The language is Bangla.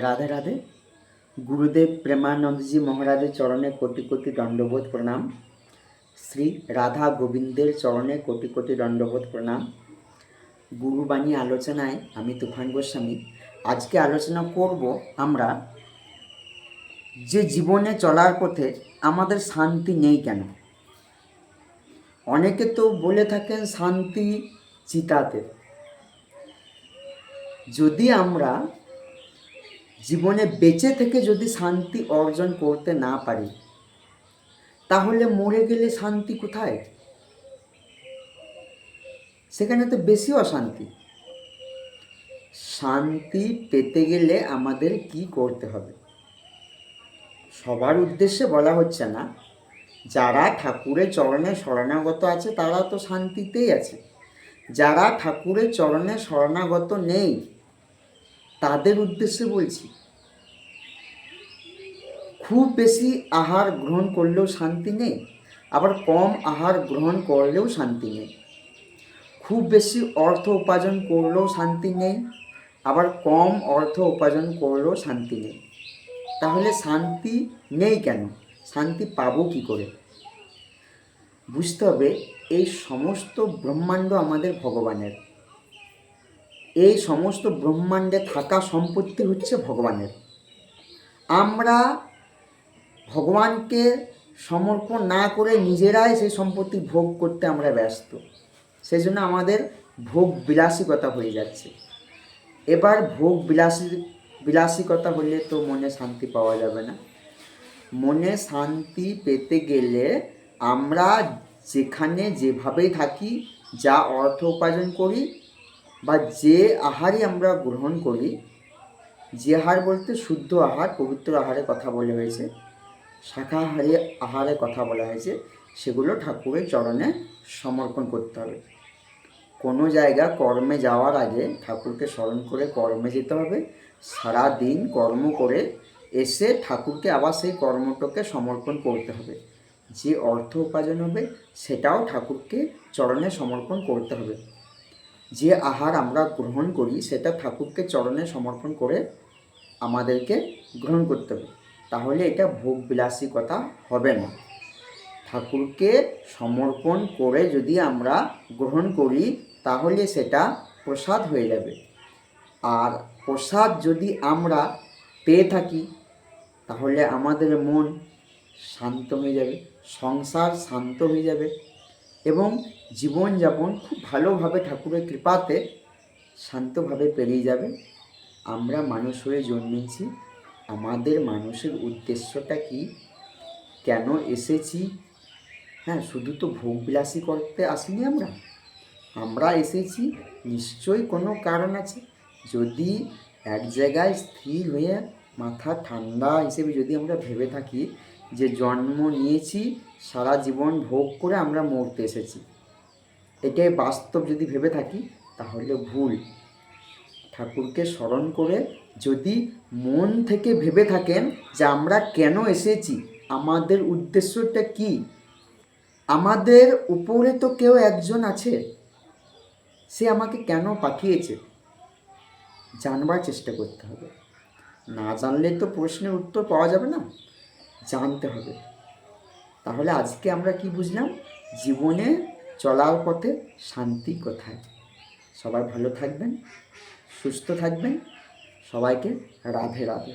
রাধে রাধে। গুরুদেব প্রেমানন্দজি মহারাজের চরণে কোটি কোটি দণ্ডবোধ প্রণাম। শ্রী রাধা গোবিন্দের চরণে কোটি কোটি দণ্ডবোধ প্রণাম। গুরুবাণী আলোচনায় আমি তুফান গোস্বামী। আজকে আলোচনা করব আমরা যে জীবনে চলার পথে আমাদের শান্তি নেই কেন। অনেকে তো বলে থাকেন শান্তি চিতাতে। যদি আমরা জীবনে বেঁচে থেকে যদি শান্তি অর্জন করতে না পারি, তাহলে মরে গেলে শান্তি কোথায়? সেখানে তো বেশি অশান্তি। শান্তি পেতে গেলে আমাদের কি করতে হবে? সবার উদ্দেশ্যে বলা হচ্ছে না। যারা ঠাকুরের চরণে শরণাগত আছে তারা তো শান্তিতেই আছে। যারা ঠাকুরের চরণে শরণাগত নেই তাদের উদ্দেশ্যে বলছি। খুব বেশি আহার গ্রহণ করলেও শান্তি নেই, আবার কম আহার গ্রহণ করলেও শান্তি নেই। খুব বেশি অর্থ উপার্জন করলেও শান্তি নেই, আবার কম অর্থ উপার্জন করলেও শান্তি নেই। তাহলে শান্তি নেই কেন? শান্তি পাবো কি করে? বুঝতে হবে এই সমস্ত ব্রহ্মাণ্ড আমাদের ভগবানের। এই সমস্ত ব্রহ্মাণ্ডে থাকা সম্পত্তি হচ্ছে ভগবানের। আমরা ভগবানকে সমর্পণ না করে নিজেরাই সেই সম্পত্তি ভোগ করতে আমরা ব্যস্ত। সেই জন্য আমাদের ভোগ বিলাসিকতা হয়ে যাচ্ছে। এবার ভোগ বিলাসিকতা হলে তো মনে শান্তি পাওয়া যাবে না। মনে শান্তি পেতে গেলে আমরা যেখানে যেভাবেই থাকি, যা অর্থ উপার্জন করি বা যে আহারই আমরা গ্রহণ করি, যে আহার বলতে শুদ্ধ আহার, পবিত্র আহারের কথা বলা হয়েছে, শাকাহারী আহারের কথা বলা হয়েছে, সেগুলো ঠাকুরের চরণে সমর্পণ করতে হবে। কোনো জায়গা কর্মে যাওয়ার আগে ঠাকুরকে স্মরণ করে কর্মে যেতে হবে। সারা দিন কর্ম করে এসে ঠাকুরকে আবার সেই কর্মটাকে সমর্পণ করতে হবে। যে অর্থ উপার্জন হবে সেটাও ঠাকুরকে চরণে সমর্পণ করতে হবে। যে আহার আমরা গ্রহণ করি সেটা ঠাকুরকে চরণে সমর্পণ করে আমাদেরকে গ্রহণ করতে হবে। তাহলে এটা ভোগ বিলাসিকতা হবে না। ঠাকুরকে সমর্পণ করে যদি আমরা গ্রহণ করি তাহলে সেটা প্রসাদ হয়ে যাবে। আর প্রসাদ যদি আমরা পেয়ে থাকি তাহলে আমাদের মন শান্ত হয়ে যাবে, সংসার শান্ত হয়ে যাবে এবং জীবনযাপন খুব ভালোভাবে ঠাকুরের কৃপাতে শান্তভাবে পেরিয়ে যাবে। আমরা মানুষ হয়ে জন্মেছি, আমাদের মানুষের উদ্দেশ্যটা কি, কেন এসেছি? শুধু তো ভোগবিলাসী করতে আসিনি। আমরা এসেছি নিশ্চয়ই কোনো কারণ আছে। যদি এক জায়গায় স্থির হয়ে মাথা ঠান্ডা হিসেবে যদি আমরা ভেবে থাকি যে জন্ম নিয়েছি, সারা জীবন ভোগ করে আমরা মরতে এসেছি, এটাই বাস্তব যদি ভেবে থাকি তাহলে ভুল। ঠাকুরকে স্মরণ করে যদি মন থেকে ভেবে থাকেন যে আমরা কেন এসেছি, আমাদের উদ্দেশ্যটা কি, আমাদের উপরে তো কেউ একজন আছে, সে আমাকে কেন পাঠিয়েছে, জানবার চেষ্টা করতে হবে। না জানলে তো প্রশ্নের উত্তর পাওয়া যাবে না, জানতে হবে। তাহলে আজকে আমরা কি বুঝলাম? জীবনে চলার পথে শান্তি কোথায়। সবাই ভালো থাকবেন, সুস্থ থাকবেন। সবাইকে রাধে রাধে।